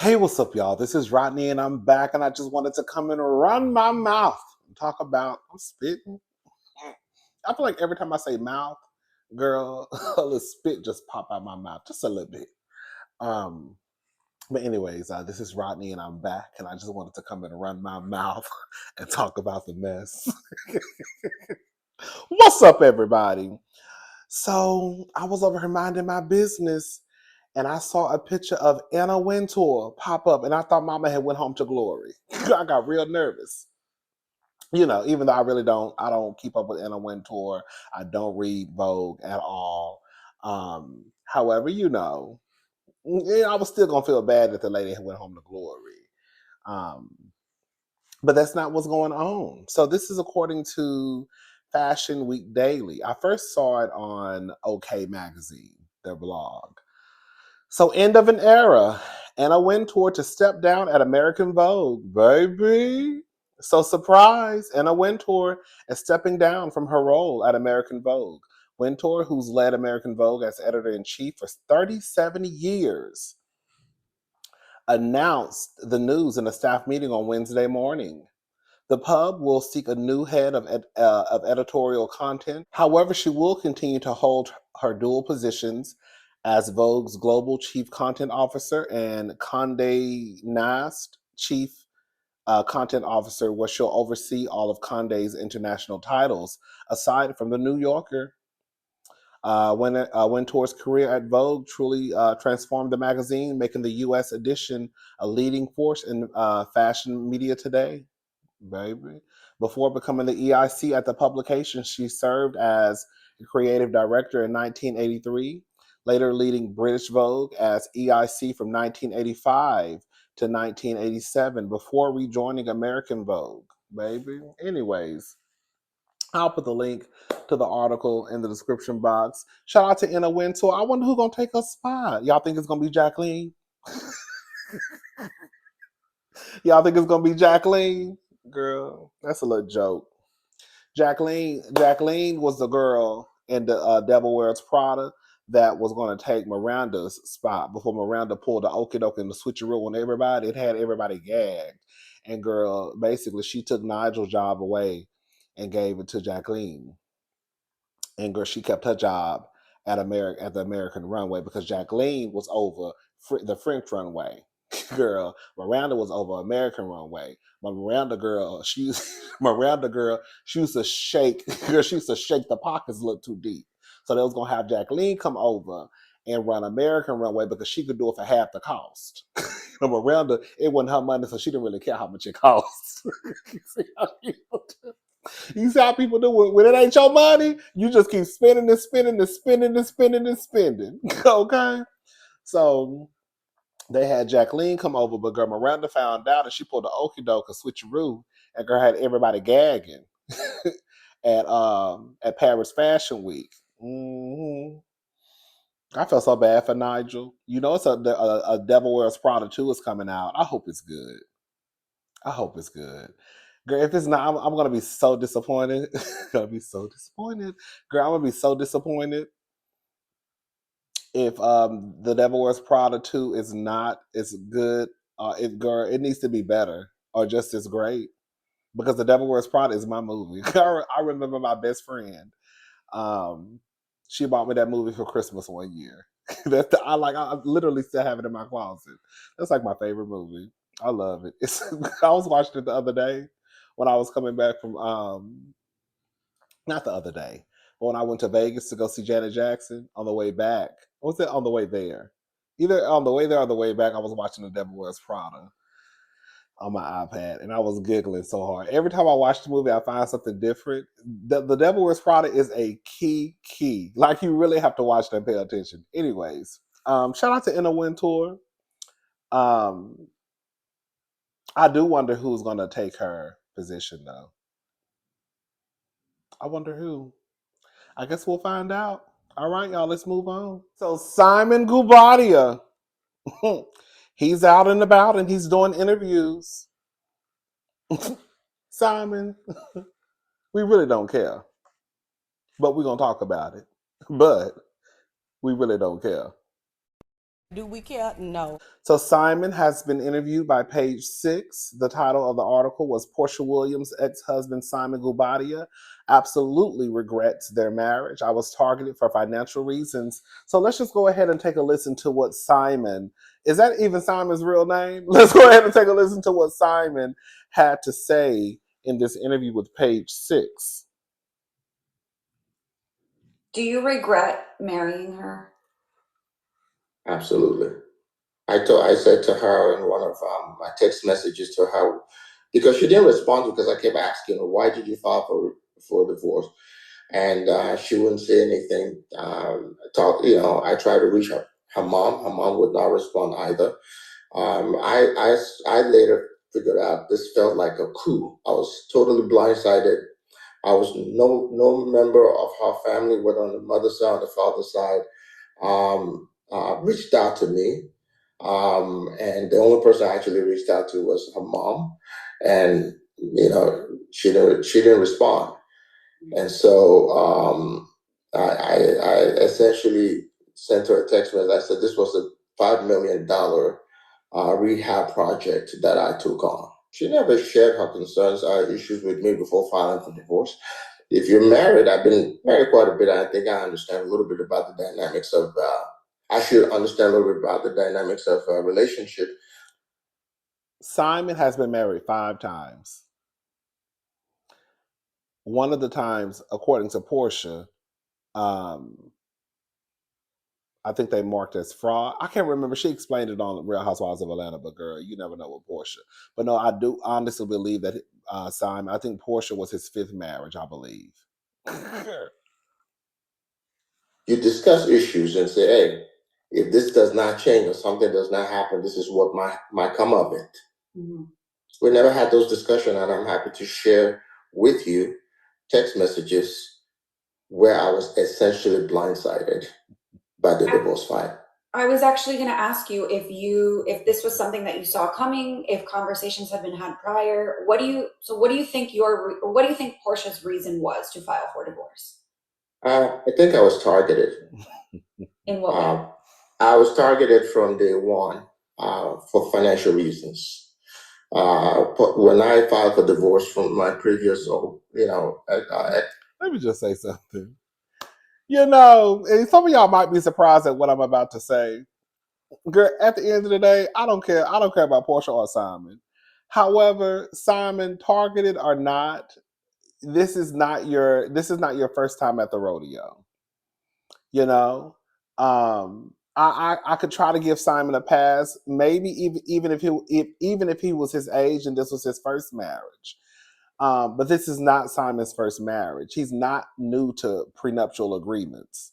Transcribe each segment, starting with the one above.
Hey, what's up, y'all? This is Rodney, and I'm back, and I just wanted to come and run my mouth and talk about. I'm spitting. I feel like every time I say mouth, girl, a little spit just pop out my mouth, just a little bit. Um, but anyways, this is Rodney, and I'm back, and I just wanted to come and run my mouth and talk about the mess. What's up, everybody? So I was over here minding my business, and I saw a picture of Anna Wintour pop up, and I thought Mama had went home to glory. I got real nervous. Even though I don't keep up with Anna Wintour. I don't read Vogue at all. However, I was still gonna feel bad that the lady had went home to glory. Um, but that's not what's going on. So this is according to Fashion Week Daily. I first saw it on OK Magazine, their blog. So, end of an era. Anna Wintour to step down at American Vogue, baby. So, surprise, Anna Wintour is stepping down from her role at American Vogue. Wintour, who's led American Vogue as editor in chief for 37 years, announced the news in a staff meeting on Wednesday morning. The pub will seek a new head of editorial content. However, she will continue to hold her dual positions as Vogue's global chief content officer and Condé Nast chief content officer, where she'll oversee all of Condé's international titles. Aside from the New Yorker, Wintour's career at Vogue truly transformed the magazine, making the U.S. edition a leading force in fashion media today. Baby. Before becoming the EIC at the publication, she served as creative director in 1983, later leading British Vogue as EIC from 1985 to 1987 before rejoining American Vogue. Baby. Anyways, I'll put the link to the article in the description box. Shout out to Anna Wintour. I wonder who's gonna take her spot. Y'all think it's gonna be Jacqueline? Y'all think it's gonna be Jacqueline? Girl, that's a little joke. Jacqueline was the girl in the Devil Wears Prada that was going to take Miranda's spot before Miranda pulled the okie doke and the switcheroo on everybody. It had everybody gagged. And girl, basically, she took Nigel's job away and gave it to Jacqueline. And girl, she kept her job at the American runway because Jacqueline was over the French runway. Girl, Miranda was over American runway. But Miranda girl, Miranda girl, she used to shake. Girl, she used to shake the pockets a little too deep. So they was gonna have Jacqueline come over and run American runway because she could do it for half the cost. But Miranda, it wasn't her money, so she didn't really care how much it cost. You see how people do it. When it ain't your money, you just keep spending and spending and spending and spending and spending. Okay? So they had Jacqueline come over, but girl Miranda found out and she pulled the okie doke and switcheroo, and girl had everybody gagging at Paris Fashion Week. hmm I felt so bad for Nigel. It's a Devil Wears Prada 2 is coming out. I hope it's good. I hope it's good. Girl, if it's not, I'm gonna be so disappointed. Gonna be so disappointed. Girl, I'm gonna be so disappointed if the Devil Wears Prada 2 is not as good. It needs to be better or just as great. Because the Devil Wears Prada is my movie. I remember my best friend. Um, she bought me that movie for Christmas one year. I literally still have it in my closet. That's like my favorite movie. I love it. I was watching it the other day when I was coming back from not the other day, but when I went to Vegas to go see Janet Jackson on the way back. Was it on the way there? Either on the way there or the way back, I was watching The Devil Wears Prada on my iPad, and I was giggling so hard. Every time I watch the movie, I find something different. The Devil Wears Prada is a key. Like, you really have to watch that and pay attention. Anyways, shout out to Anna Wintour. Um, I do wonder who's going to take her position, though. I wonder who. I guess we'll find out. All right, y'all, let's move on. So Simon Guobadia, he's out and about and he's doing interviews. Simon, we really don't care, but we're going to talk about it. But we really don't care. Do we care? No. So Simon has been interviewed by Page Six. The title of the article was Portia Williams' ex-husband Simon Guobadia absolutely regrets their marriage. I was targeted for financial reasons. So let's just go ahead and take a listen to what Simon, is that even Simon's real name? Let's go ahead and take a listen to what Simon had to say in this interview with Page Six. Do you regret marrying her? Absolutely. I said to her in one of my text messages to her, because she didn't respond because I kept asking her, why did you file for divorce? And she wouldn't say anything. I tried to reach her mom. Her mom would not respond either. I later figured out this felt like a coup. I was totally blindsided. I was no member of her family, whether on the mother's side or the father's side, reached out to me. And the only person I actually reached out to was her mom. And, she didn't respond. And so I essentially sent her a text message. I said this was a $5 million rehab project that I took on. She never shared her concerns or issues with me before filing for divorce. If you're married, I've been married quite a bit. I think I understand a little bit about the dynamics of. I should understand a little bit about the dynamics of a relationship. Simon has been married 5 times. One of the times, according to Portia, um, I think they marked as fraud. I can't remember. She explained it on Real Housewives of Atlanta, but girl, you never know with Portia. But no, I do honestly believe that Simon, I think Portia was his 5th marriage, I believe. You discuss issues and say, hey, if this does not change or something does not happen, this is what might come of it. Mm-hmm. We never had those discussions, and I'm happy to share with you text messages where I was essentially blindsided by the divorce fight. I was actually going to ask you if this was something that you saw coming, if conversations had been had prior. What do you think Portia's reason was to file for divorce? I think I was targeted. In what way? I was targeted from day one for financial reasons. But when I filed for divorce from my previous, let me just say something. And some of y'all might be surprised at what I'm about to say. Girl, at the end of the day, I don't care. I don't care about Portia or Simon. However, Simon, targeted or not, this is not your first time at the rodeo. You know, I could try to give Simon a pass, maybe even if he was his age and this was his first marriage. But this is not Simon's first marriage. He's not new to prenuptial agreements.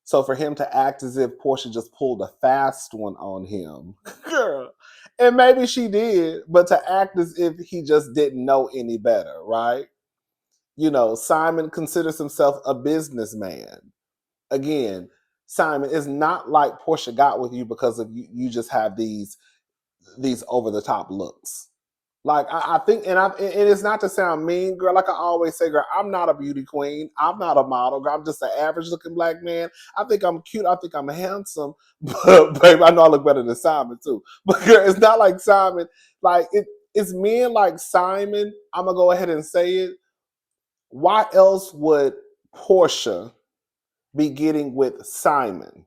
So for him to act as if Portia just pulled a fast one on him, girl, and maybe she did, but to act as if he just didn't know any better, right? Simon considers himself a businessman. Again, Simon, it's not like Portia got with you because of you just have these over the top looks. Like I think, and it's not to sound mean, girl. Like I always say, girl, I'm not a beauty queen. I'm not a model. Girl, I'm just an average looking black man. I think I'm cute. I think I'm handsome. But babe, I know I look better than Simon too. But girl, it's not like Simon. Like it's men like Simon. I'm gonna go ahead and say it. Why else would Portia be getting with Simon?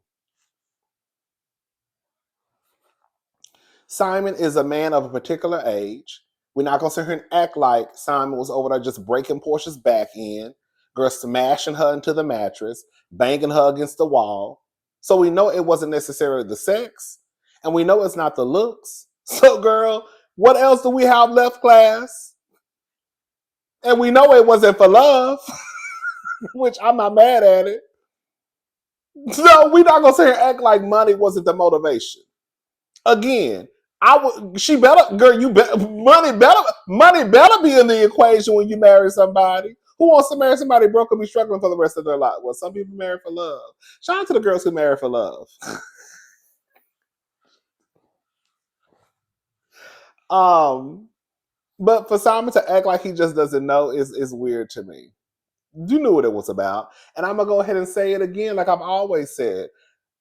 Simon is a man of a particular age. We're not gonna sit here and act like Simon was over there just breaking Portia's back end, girl, smashing her into the mattress, banging her against the wall. So we know it wasn't necessarily the sex, and we know it's not the looks. So, girl, what else do we have left, class? And we know it wasn't for love, which I'm not mad at it. So we're not gonna sit here and act like money wasn't the motivation. Again, she better, girl, money better be in the equation when you marry somebody. Who wants to marry somebody broke and be struggling for the rest of their life? Well, some people marry for love. Shout out to the girls who marry for love. But for Simon to act like he just doesn't know is weird to me. You knew what it was about. And I'm gonna go ahead and say it again, like I've always said.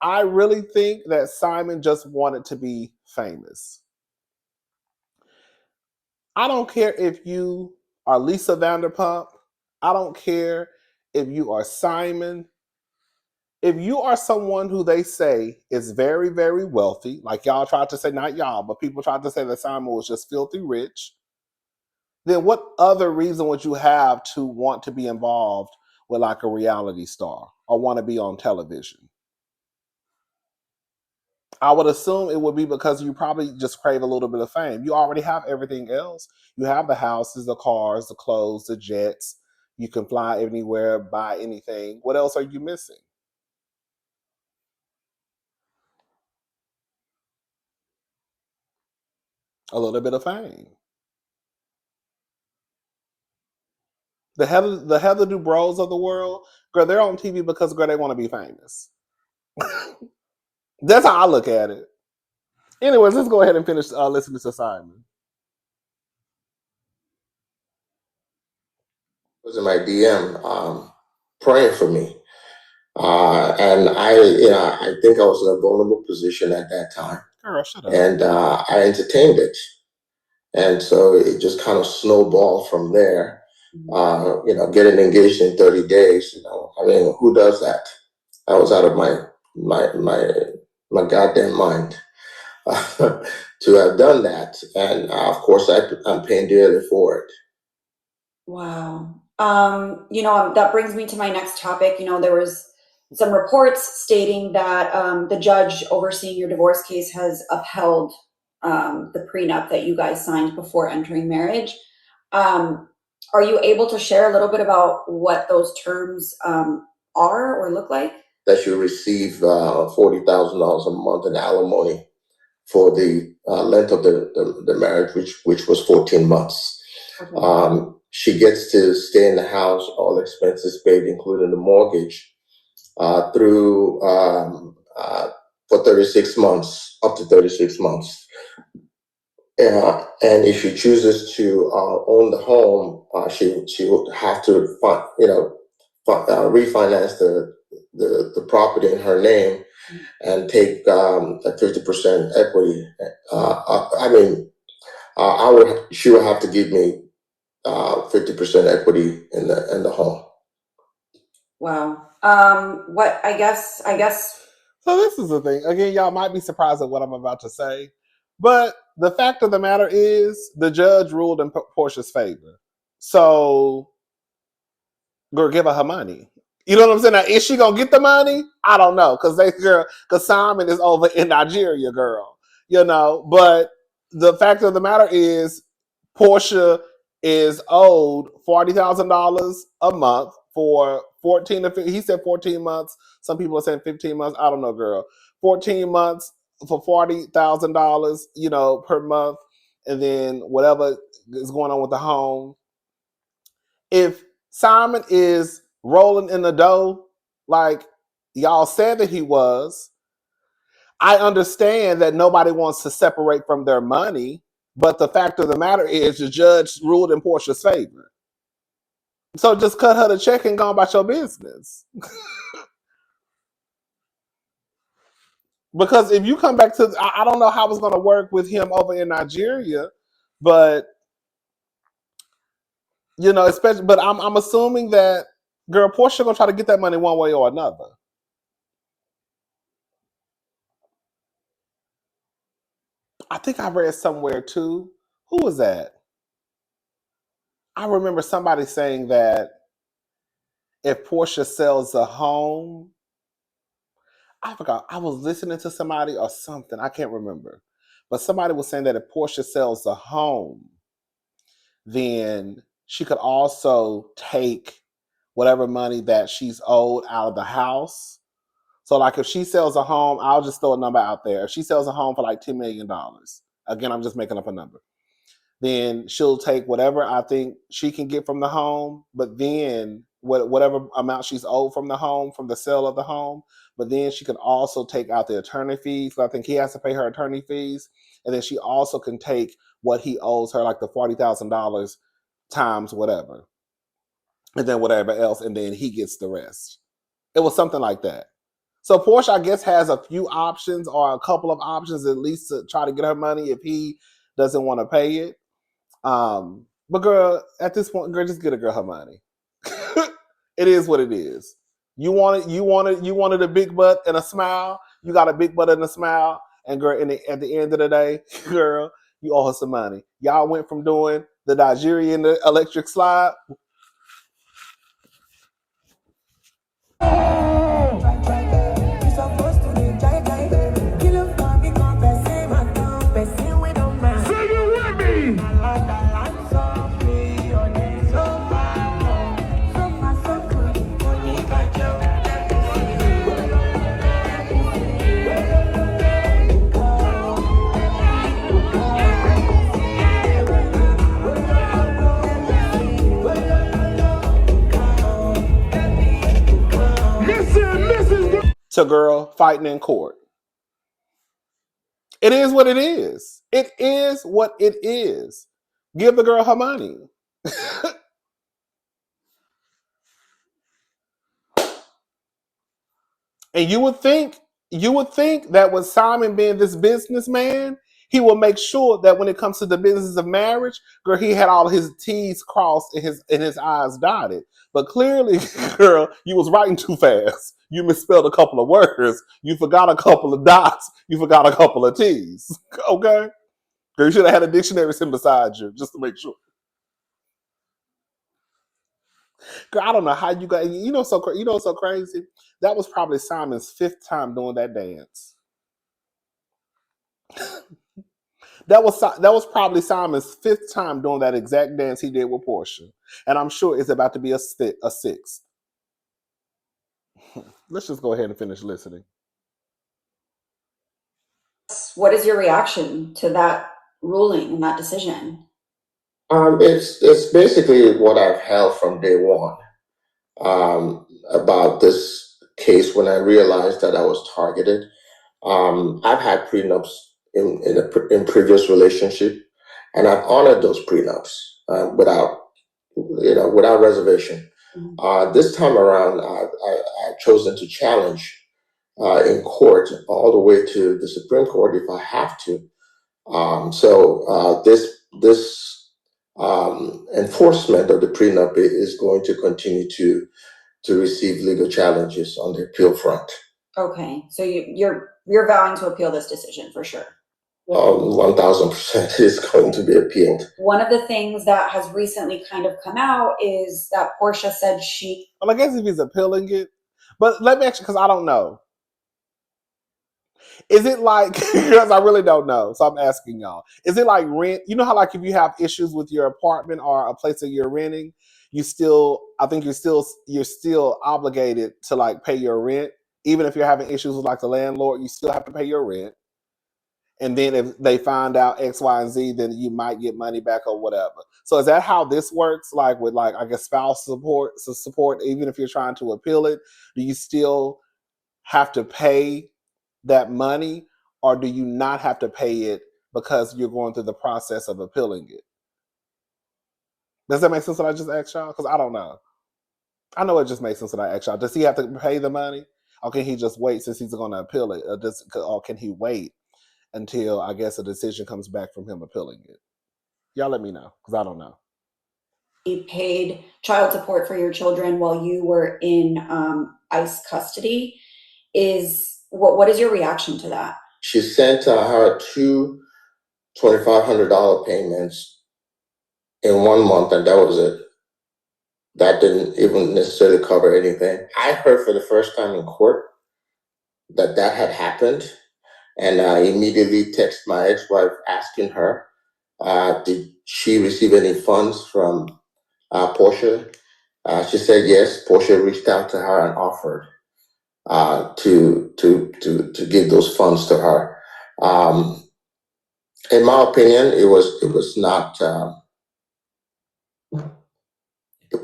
I really think that Simon just wanted to be famous. I don't care if you are Lisa Vanderpump. I don't care if you are Simon. If you are someone who they say is very, very wealthy, like y'all tried to say, not y'all, but people tried to say that Simon was just filthy rich, then what other reason would you have to want to be involved with like a reality star or want to be on television? I would assume it would be because you probably just crave a little bit of fame. You already have everything else. You have the houses, the cars, the clothes, the jets. You can fly anywhere, buy anything. What else are you missing? A little bit of fame. The Heather Dubrows of the world, girl, they're on TV because, girl, they want to be famous. That's how I look at it. Anyways, let's go ahead and finish listening to Simon. Was in my DM praying for me. And I think I was in a vulnerable position at that time. Girl, shut up. And I entertained it. And so it just kind of snowballed from there. Getting engaged in 30 days, I mean, who does that? I was out of my goddamn mind to have done that. And of course, I'm paying dearly for it. Wow. That brings me to my next topic. There was some reports stating that the judge overseeing your divorce case has upheld the prenup that you guys signed before entering marriage. Are you able to share a little bit about what those terms are or look like? That you receive $40,000 a month in alimony for the length of the marriage, which was 14 months. Okay. She gets to stay in the house, all expenses paid, including the mortgage, through for 36 months, up to 36 months. And if she chooses to own the home, she would have to refinance the property in her name and take a 50% equity. She would have to give me 50% equity in the home. Wow. What I guess. So this is the thing. Again, y'all might be surprised at what I'm about to say, but the fact of the matter is, the judge ruled in Portia's favor. So, girl, give her money. You know what I'm saying? Now, is she gonna get the money? I don't know, because Simon is over in Nigeria, girl. But the fact of the matter is, Portia is owed $40,000 a month for 14 to 15. He said 14 months. Some people are saying 15 months. I don't know, girl. 14 months for $40,000, per month, and then whatever is going on with the home. If Simon is rolling in the dough like y'all said that he was, I understand that nobody wants to separate from their money, but the fact of the matter is the judge ruled in Portia's favor. So just cut her the check and go about your business. Because if you come back to, I don't know how it's going to work with him over in Nigeria, but especially, but I'm assuming that, girl, Portia gonna try to get that money one way or another. I think I read somewhere too. Who was that? I remember somebody saying that if Portia sells a home, I forgot. I was listening to somebody or something. I can't remember. But somebody was saying that if Portia sells a home, then she could also take whatever money that she's owed out of the house. So, like, if she sells a home, I'll just throw a number out there. If she sells a home for like $10 million, again, I'm just making up a number, then she'll take whatever I think she can get from the home, but then whatever amount she's owed from the home, from the sale of the home, but then she can also take out the attorney fees. So I think he has to pay her attorney fees. And then she also can take what he owes her, like the $40,000 times whatever. And then whatever else, and then he gets the rest. It was something like that. So Portia, I guess, has a few options or a couple of options at least to try to get her money if he doesn't want to pay it. But girl, at this point, girl, just get a girl her money. It is what it is. You wanted a big butt and a smile. You got a big butt and a smile, and girl, at the end of the day, girl, you owe her some money. Y'all went from doing the Nigerian electric slide. To girl fighting in court. It is what it is. It is what it is. Give the girl her money. And you would think that with Simon being this businessman, he will make sure that when it comes to the business of marriage, girl, he had all his T's crossed and his I's dotted. But clearly, girl, you was writing too fast. You misspelled a couple of words. You forgot a couple of dots. You forgot a couple of T's. Okay? Girl, you should have had a dictionary sitting beside you just to make sure. Girl, I don't know how you got. So crazy. That was probably Simon's 5th time doing that dance. That was probably Simon's 5th time doing that exact dance he did with Portia, and I'm sure it's about to be a 6th. Let's just go ahead and finish listening. What is your reaction to that ruling and that decision? It's basically what I've held from day one about this case when I realized that I was targeted. I've had prenups in previous relationship, and I've honored those prenups without reservation. This time around, I've chosen to challenge in court all the way to the Supreme Court if I have to. This enforcement of the prenup is going to continue to receive legal challenges on the appeal front. Okay, so you're vowing to appeal this decision for sure. 1000% is going to be appealed. One of the things that has recently kind of come out is that Portia said Well, I guess if he's appealing it, but let me actually, because I don't know. Is it like, because I really don't know, so I'm asking y'all. Is it like rent? You know how like if you have issues with your apartment or a place that you're renting, you're still obligated to like pay your rent, even if you're having issues with like the landlord, you still have to pay your rent. And then if they find out X, Y, and Z, then you might get money back or whatever. So is that how this works? Like with like I guess spouse support, even if you're trying to appeal it, do you still have to pay that money, or do you not have to pay it because you're going through the process of appealing it? Does that make sense what I just asked y'all? Because I don't know. I know it just makes sense what I asked y'all. Does he have to pay the money, or can he just wait since he's going to appeal it, or can he wait until I guess a decision comes back from him appealing it? Y'all let me know, because I don't know. He paid child support for your children while you were in ICE custody. What is your reaction to that? She sent her 2 $2,500 payments in 1 month, and that was it. That didn't even necessarily cover anything. I heard for the first time in court that had happened, and I immediately texted my ex-wife asking her, did she receive any funds from Portia? She said yes. Portia reached out to her and offered to give those funds to her. In my opinion, it was not. It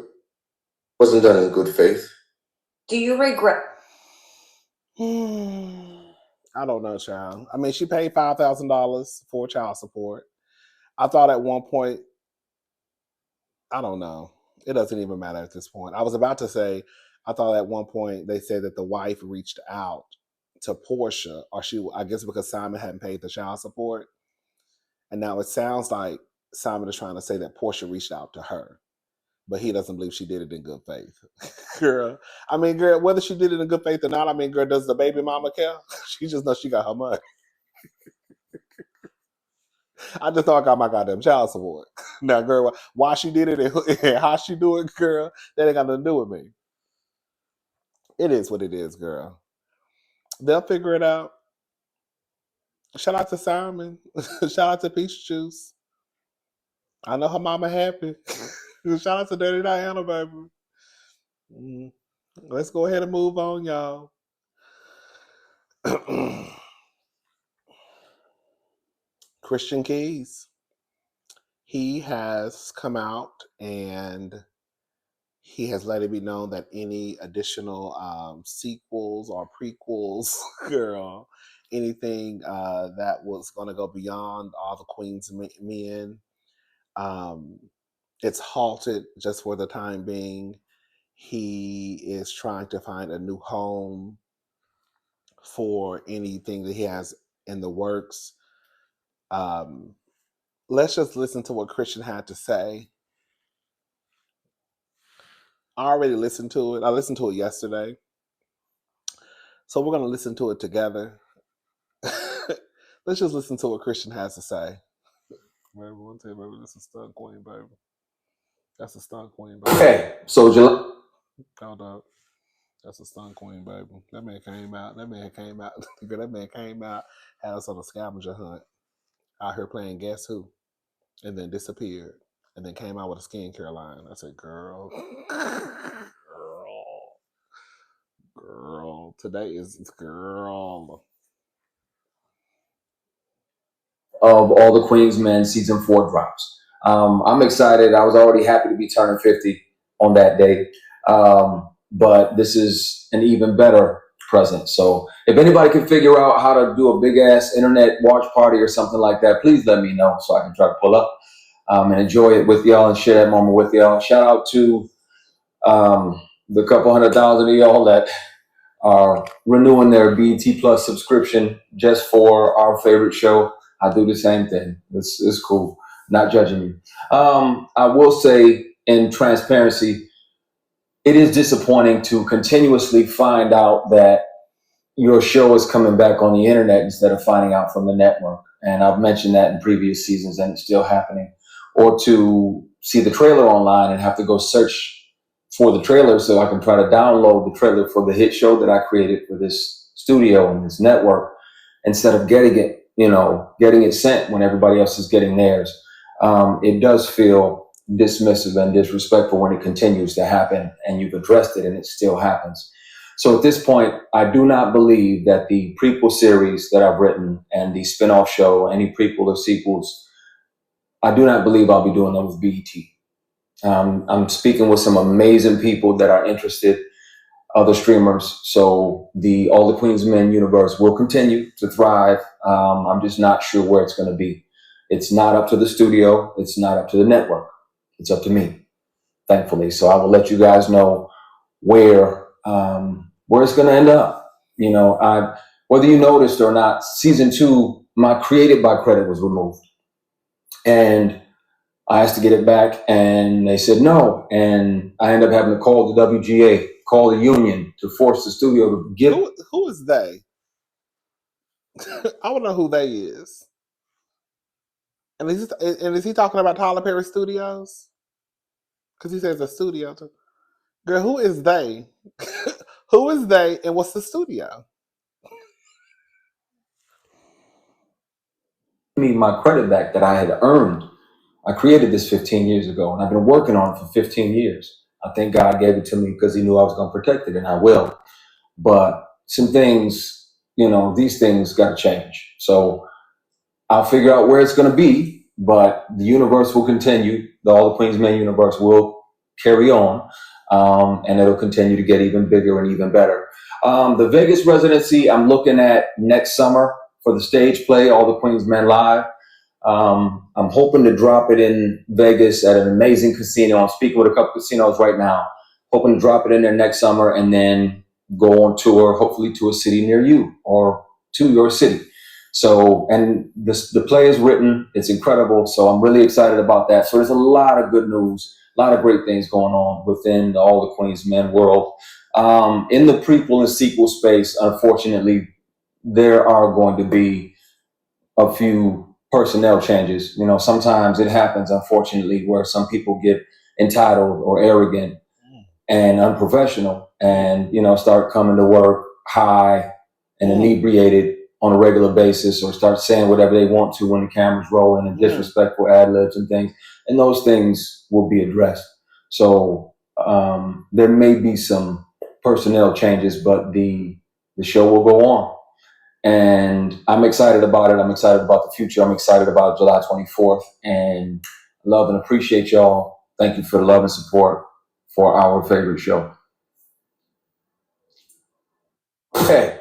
wasn't done in good faith. Do you regret? I don't know, child. I mean, she paid $5,000 for child support. I thought at one point, I don't know. It doesn't even matter at this point. I was about to say, I thought at one point they said that the wife reached out to Portia, or I guess because Simon hadn't paid the child support. And now it sounds like Simon is trying to say that Portia reached out to her, but he doesn't believe she did it in good faith. Girl, I mean, girl, whether she did it in good faith or not, I mean, girl, does the baby mama care? She just knows she got her money. I just thought I got my goddamn child support. Now, girl, why she did it and how she do it, girl, that ain't got nothing to do with me. It is what it is, girl. They'll figure it out. Shout out to Simon. Shout out to Peach Juice. I know her mama happy. Shout out to Dirty Diana, baby. Let's go ahead and move on, y'all. Christian Keys. He has come out and he has let it be known that any additional sequels or prequels, girl, anything that was going to go beyond All the Queen's Men, it's halted just for the time being. He is trying to find a new home for anything that he has in the works. Let's just listen to what Christian had to say. I already listened to it. I listened to it yesterday. So we're going to listen to it together. Let's just listen to what Christian has to say. Baby, one time, baby, this is stunt queen, baby. That's a stunt queen, baby. Okay, so July. Hold up. That's a stunt queen, baby. That man came out. That man came out, had us on a scavenger hunt out here playing Guess Who, and then disappeared, and then came out with a skincare line. I said, girl, today is girl. Of All the Queen's Men season 4 drops. I'm excited. I was already happy to be turning 50 on that day. But this is an even better present. So if anybody can figure out how to do a big ass internet watch party or something like that, please let me know so I can try to pull up and enjoy it with y'all and share that moment with y'all. Shout out to the couple 100,000 of y'all that are renewing their BET Plus subscription just for our favorite show. I do the same thing. It's cool. Not judging you. I will say in transparency, it is disappointing to continuously find out that your show is coming back on the internet instead of finding out from the network. And I've mentioned that in previous seasons and it's still happening. Or to see the trailer online and have to go search for the trailer so I can try to download the trailer for the hit show that I created for this studio and this network instead of getting it sent when everybody else is getting theirs. It does feel dismissive and disrespectful when it continues to happen and you've addressed it and it still happens. So at this point, I do not believe that the prequel series that I've written and the spin-off show, any prequel or sequels, I do not believe I'll be doing them with BET. I'm speaking with some amazing people that are interested, other streamers. So the All the Queen's Men universe will continue to thrive. I'm just not sure where it's going to be. It's not up to the studio. It's not up to the network. It's up to me, thankfully. So I will let you guys know where it's going to end up. Whether you noticed or not, season 2, my Created by credit was removed. And I asked to get it back and they said no. And I ended up having to call the WGA, call the union to force the studio to give. Who is they? I want to know who they is. And is he talking about Tyler Perry Studios? Because he says a studio. Girl, who is they? Who is they and what's the studio? Me my credit back that I had earned. I created this 15 years ago and I've been working on it for 15 years. I think God gave it to me because he knew I was going to protect it and I will. But some things, these things got to change. So I'll figure out where it's going to be, but the universe will continue. The All the Queen's Men universe will carry on, and it'll continue to get even bigger and even better. The Vegas residency, I'm looking at next summer for the stage play, All the Queen's Men Live. I'm hoping to drop it in Vegas at an amazing casino. I'm speaking with a couple casinos right now. hoping to drop it in there next summer and then go on tour, hopefully to a city near you or to your city. So, and the play is written, it's incredible. So I'm really excited about that. So there's a lot of good news, a lot of great things going on within all the Queens Men world. In the prequel and sequel space, unfortunately, there are going to be a few personnel changes. You know, sometimes it happens, unfortunately, where some people get entitled or arrogant and unprofessional and, you know, start coming to work high and inebriated on a regular basis, or start saying whatever they want to when the camera's rolling, and disrespectful ad libs and things. And those things will be addressed. So there may be some personnel changes, but the show will go on. And I'm excited about it. I'm excited about the future. I'm excited about July 24th, and love and appreciate y'all. Thank you for the love and support for our favorite show. Okay.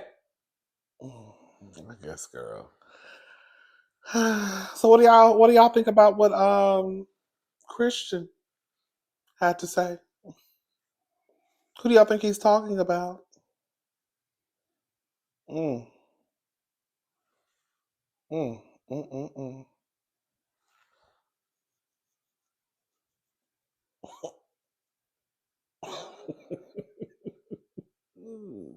I guess, girl. So what do y'all think about what Christian had to say? Who do y'all think he's talking about? Mm. Mm. Mm. Mm. Mm.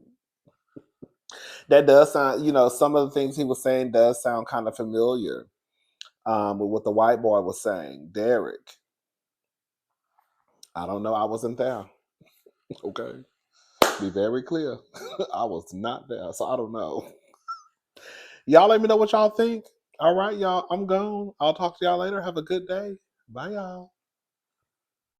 That does sound, you know, some of the things he was saying does sound kind of familiar with what the white boy was saying. Derek. I don't know. I wasn't there. Okay. Be very clear. I was not there, so I don't know. Y'all let me know what y'all think. All right, y'all. I'm gone. I'll talk to y'all later. Have a good day. Bye, y'all.